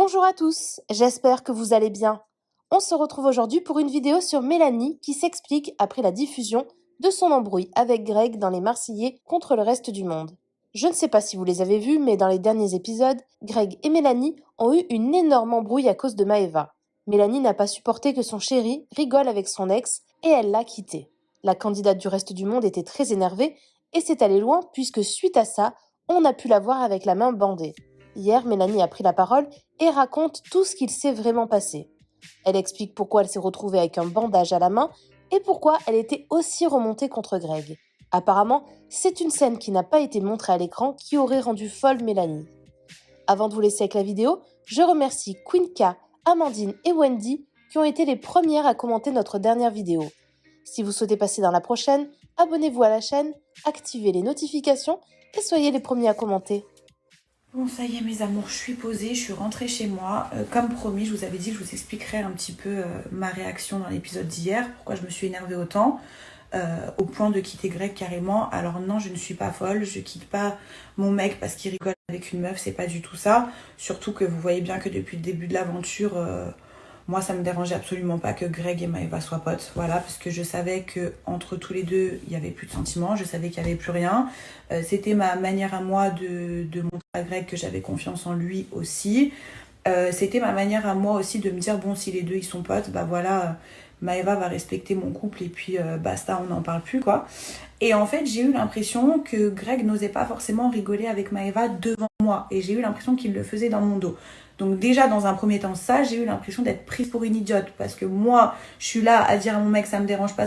Bonjour à tous, j'espère que vous allez bien. On se retrouve aujourd'hui pour une vidéo sur Mélanie qui s'explique après la diffusion de son embrouille avec Greg dans Les Marseillais contre le reste du monde. Je ne sais pas si vous les avez vus, mais dans les derniers épisodes, Greg et Mélanie ont eu une énorme embrouille à cause de Maëva. Mélanie n'a pas supporté que son chéri rigole avec son ex et elle l'a quitté. La candidate du reste du monde était très énervée et c'est allé loin puisque suite à ça, on a pu la voir avec la main bandée. Hier, Mélanie a pris la parole et raconte tout ce qu'il s'est vraiment passé. Elle explique pourquoi elle s'est retrouvée avec un bandage à la main et pourquoi elle était aussi remontée contre Greg. Apparemment, c'est une scène qui n'a pas été montrée à l'écran qui aurait rendu folle Mélanie. Avant de vous laisser avec la vidéo, je remercie Queenka, Amandine et Wendy qui ont été les premières à commenter notre dernière vidéo. Si vous souhaitez passer dans la prochaine, abonnez-vous à la chaîne, activez les notifications et soyez les premiers à commenter. Bon, ça y est mes amours, je suis posée, je suis rentrée chez moi. Comme promis, je vous avais dit que je vous expliquerai un petit peu ma réaction dans l'épisode d'hier, pourquoi je me suis énervée autant, au point de quitter Greg carrément. Alors non, je ne suis pas folle, je quitte pas mon mec parce qu'il rigole avec une meuf, c'est pas du tout ça. Surtout que vous voyez bien que depuis le début de l'aventure, moi ça me dérangeait absolument pas que Greg et Maëva soient potes, voilà, parce que je savais que entre tous les deux, il y avait plus de sentiments, je savais qu'il y avait plus rien. C'était ma manière à moi de montrer à Greg que j'avais confiance en lui aussi. C'était ma manière à moi aussi de me dire, bon, si les deux ils sont potes, bah voilà, Maëva va respecter mon couple et puis basta, on n'en parle plus, quoi. Et en fait, j'ai eu l'impression que Greg n'osait pas forcément rigoler avec Maëva devant moi. Et j'ai eu l'impression qu'il le faisait dans mon dos. Donc déjà, dans un premier temps, ça, j'ai eu l'impression d'être prise pour une idiote. Parce que moi, je suis là à dire à mon mec, ça me dérange pas,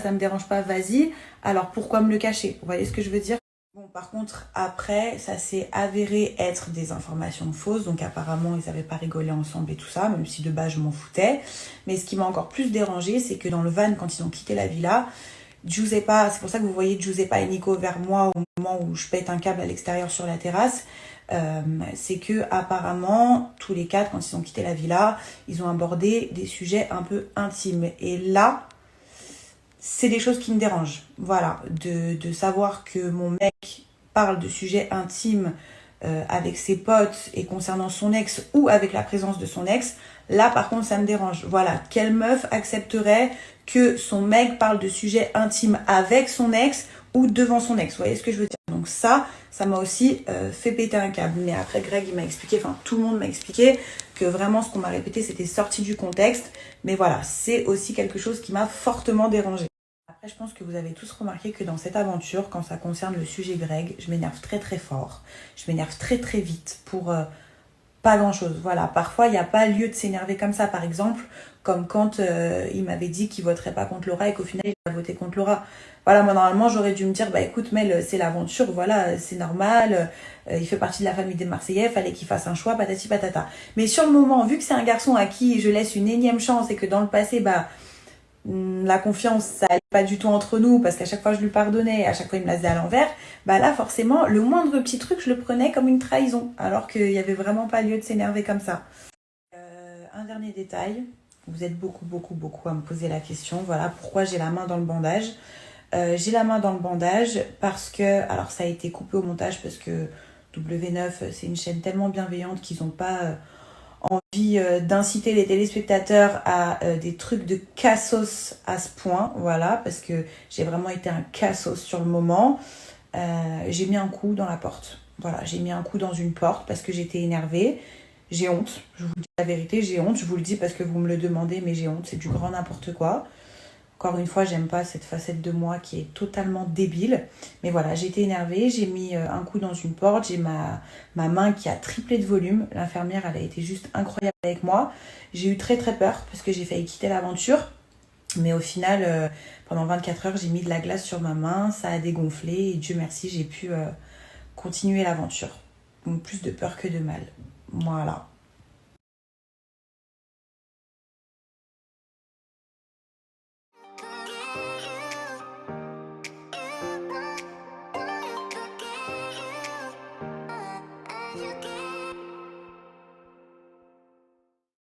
vas-y. Alors pourquoi me le cacher? Vous voyez ce que je veux dire? Bon, par contre, après, ça s'est avéré être des informations fausses. Donc apparemment, ils n'avaient pas rigolé ensemble et tout ça, même si de base, je m'en foutais. Mais ce qui m'a encore plus dérangée, c'est que dans le van, quand ils ont quitté la villa, Giuseppa, c'est pour ça que vous voyez Giuseppa et Nico vers moi au moment où je pète un câble à l'extérieur sur la terrasse. C'est que apparemment tous les quatre, quand ils ont quitté la villa, ils ont abordé des sujets un peu intimes. Et là, c'est des choses qui me dérangent. Voilà, de savoir que mon mec parle de sujets intimes avec ses potes et concernant son ex ou avec la présence de son ex, là par contre ça me dérange. Voilà, quelle meuf accepterait que son mec parle de sujets intimes avec son ex ou devant son ex? Vous voyez ce que je veux dire? Donc ça m'a aussi fait péter un câble. Mais après Greg il m'a expliqué, enfin tout le monde m'a expliqué que vraiment ce qu'on m'a répété c'était sorti du contexte. Mais voilà, c'est aussi quelque chose qui m'a fortement dérangée. Après, je pense que vous avez tous remarqué que dans cette aventure, quand ça concerne le sujet Greg, je m'énerve très très fort. Je m'énerve très très vite pour pas grand chose. Voilà, parfois il n'y a pas lieu de s'énerver comme ça. Par exemple, comme quand il m'avait dit qu'il voterait pas contre Laura et qu'au final il a voté contre Laura. Voilà, moi normalement j'aurais dû me dire, bah écoute Mel, c'est l'aventure, voilà, c'est normal, il fait partie de la famille des Marseillais, fallait qu'il fasse un choix, patati patata. Mais sur le moment, vu que c'est un garçon à qui je laisse une énième chance et que dans le passé, bah la confiance, ça allait pas du tout entre nous parce qu'à chaque fois je lui pardonnais, à chaque fois il me la faisait à l'envers, bah là forcément le moindre petit truc je le prenais comme une trahison alors qu'il y avait vraiment pas lieu de s'énerver comme ça. Un dernier détail, vous êtes beaucoup à me poser la question, voilà pourquoi j'ai la main dans le bandage. J'ai la main dans le bandage parce que, alors ça a été coupé au montage parce que W9 c'est une chaîne tellement bienveillante qu'ils n'ont pas envie d'inciter les téléspectateurs à des trucs de cassos à ce point, voilà, parce que j'ai vraiment été un cassos sur le moment. J'ai mis un coup dans la porte, voilà, j'ai mis un coup dans une porte parce que j'étais énervée. J'ai honte, je vous dis la vérité, j'ai honte, je vous le dis parce que vous me le demandez, mais j'ai honte, c'est du grand n'importe quoi. Encore une fois, j'aime pas cette facette de moi qui est totalement débile. Mais voilà, j'ai été énervée, j'ai mis un coup dans une porte, j'ai ma main qui a triplé de volume. L'infirmière, elle a été juste incroyable avec moi. J'ai eu très très peur parce que j'ai failli quitter l'aventure. Mais au final, pendant 24 heures, j'ai mis de la glace sur ma main, ça a dégonflé et Dieu merci, j'ai pu continuer l'aventure. Donc plus de peur que de mal. Voilà.